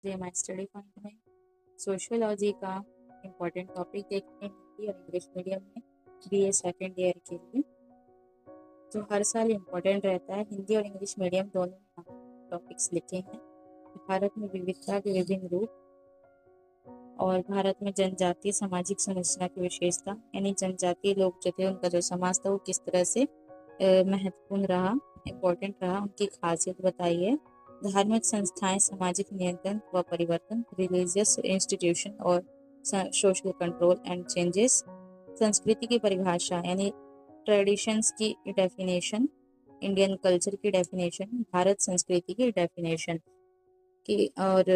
ये हमारे study point में सोशियोलॉजी का इम्पोर्टेंट टॉपिक देखते हैं हिंदी और इंग्लिश मीडियम में बीए सेकेंड ईयर के लिए। जो हर साल इम्पोर्टेंट रहता है, हिंदी और इंग्लिश मीडियम दोनों टॉपिक्स लिखे हैं। भारत में विविधता के विभिन्न रूप और भारत में जनजातीय सामाजिक संरचना की विशेषता, यानी जनजातीय लोग जो थे उनका जो समाज था वो किस तरह से महत्वपूर्ण रहा, इम्पोर्टेंट रहा, उनकी खासियत बताई है। धार्मिक संस्थाएं, सामाजिक नियंत्रण व परिवर्तन, रिलीजियस इंस्टीट्यूशन और सोशल कंट्रोल एंड चेंजेस। संस्कृति की परिभाषा यानी ट्रेडिशंस की डेफिनेशन, इंडियन कल्चर की डेफिनेशन, भारत संस्कृति की डेफिनेशन की। और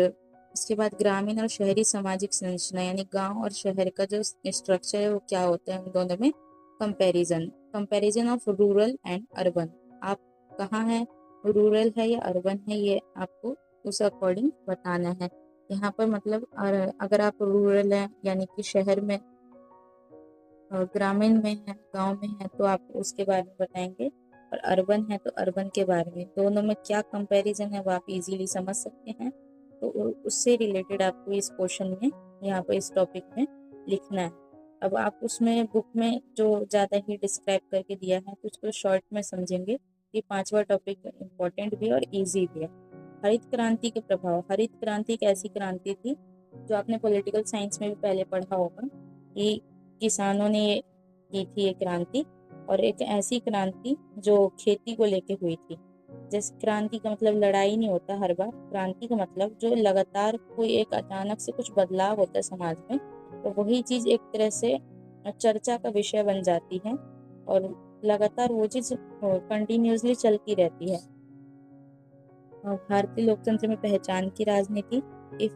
उसके बाद ग्रामीण और शहरी सामाजिक संरचना, यानी गांव और शहर का जो स्ट्रक्चर है वो क्या होता है, उन दोनों में comparison of rural and urban. आप कहाँ हैं, रूरल है या अर्बन है, ये आपको उस अकॉर्डिंग बताना है। यहाँ पर मतलब अगर आप रूरल हैं यानी कि शहर में, ग्रामीण में है, गांव में है, तो आप उसके बारे में बताएंगे। और अर्बन है तो अर्बन के बारे में। दोनों में क्या कंपैरिजन है वो आप इजीली समझ सकते हैं। तो उससे रिलेटेड आपको इस क्वेश्चन में, यहाँ पर इस टॉपिक में लिखना है। अब आप उसमें बुक में जो ज़्यादा ही डिस्क्राइब करके दिया है तो उसको शॉर्ट में समझेंगे। ये पांचवा टॉपिक इम्पोर्टेंट भी और इजी भी है। हरित क्रांति के प्रभाव। हरित क्रांति एक ऐसी क्रांति थी जो आपने पॉलिटिकल साइंस में भी पहले पढ़ा होगा कि किसानों ने की थी ये क्रांति। और एक ऐसी क्रांति जो खेती को लेके हुई थी। जैसे क्रांति का मतलब लड़ाई नहीं होता हर बार, क्रांति का मतलब जो लगातार कोई एक अचानक से कुछ बदलाव होता है समाज में, तो वही चीज एक तरह से चर्चा का विषय बन जाती है और लगातार वो चीज कंटिन्यूअसली चलती रहती है। भारतीय लोकतंत्र में पहचान की राजनीति। इफ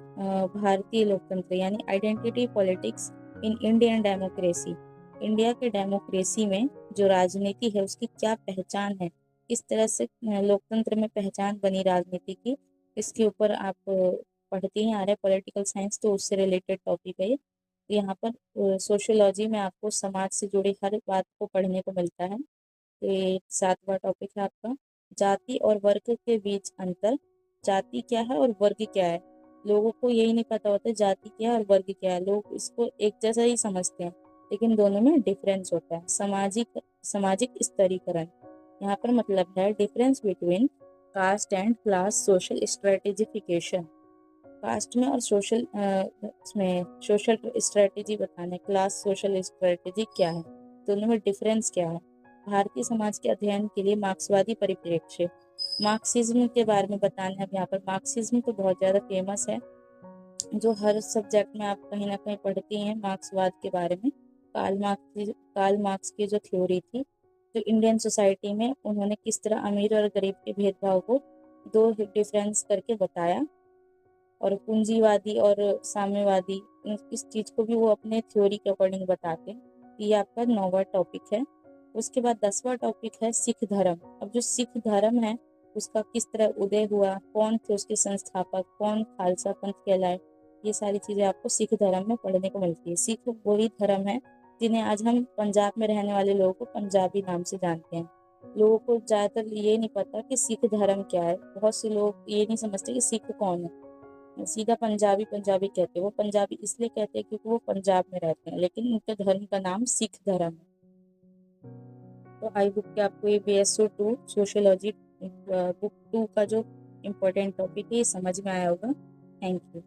भारतीय लोकतंत्र यानी identity politics in Indian democracy. India के डेमोक्रेसी में जो राजनीति है उसकी क्या पहचान है, किस तरह से लोकतंत्र में पहचान बनी राजनीति की, इसके ऊपर आप पढ़ते ही आ रहे हैं पॉलिटिकल साइंस, तो उससे रिलेटेड टॉपिक है ये। तो यहाँ पर सोशियोलॉजी में आपको समाज से जुड़ी हर बात को पढ़ने को मिलता है। तो ये सातवां टॉपिक है आपका जाति और वर्ग के बीच अंतर। जाति क्या है और वर्ग क्या है, लोगों को यही नहीं पता होता जाति क्या है और वर्ग क्या है। लोग इसको एक जैसा ही समझते हैं लेकिन दोनों में डिफरेंस होता है। सामाजिक सामाजिक स्तरीकरण, यहाँ पर मतलब है difference between caste and class social stratification. Caste में और सोशल इसमें सोशल स्ट्रेटेजी बताना है, क्लास सोशल स्ट्रेटेजी क्या है, दोनों में डिफरेंस क्या है। भारतीय समाज के अध्ययन के लिए मार्क्सवादी परिप्रेक्ष्य, मार्क्सिज्म के बारे में बताना है। यहाँ पर मार्क्सिज्म तो बहुत ज़्यादा फेमस है, जो हर सब्जेक्ट में आप कहीं ना कहीं पढ़ती हैं मार्क्सवाद के बारे में। कार्ल मार्क्स की जो थ्योरी थी, जो इंडियन सोसाइटी में उन्होंने किस तरह अमीर और गरीब के भेदभाव को दो डिफरेंस करके बताया। और पूंजीवादी और साम्यवादी, इस चीज को भी वो अपने थ्योरी के अकॉर्डिंग बताते हैं। ये आपका 9वां टॉपिक है। उसके बाद 10वां टॉपिक है सिख धर्म। अब जो सिख धर्म है उसका किस तरह उदय हुआ, कौन थे उसके संस्थापक, कौन खालसा पंथ कहलाए, ये सारी चीजें आपको सिख धर्म में पढ़ने को मिलती है। सिख वही धर्म है जिन्हें आज हम पंजाब में रहने वाले लोगों को पंजाबी नाम से जानते हैं। लोगों को ज्यादातर ये नहीं पता कि सिख धर्म क्या है। बहुत से लोग ये नहीं समझते कि सिख कौन है, सीधा पंजाबी पंजाबी कहते हैं। वो पंजाबी इसलिए कहते हैं क्योंकि वो पंजाब में रहते हैं, लेकिन उनके धर्म का नाम सिख धर्म है। तो आई बुक के आपको ये BSO 2 सोशियोलॉजी बुक 2 का जो इम्पोर्टेंट टॉपिक है ये समझ में आया होगा। Thank you.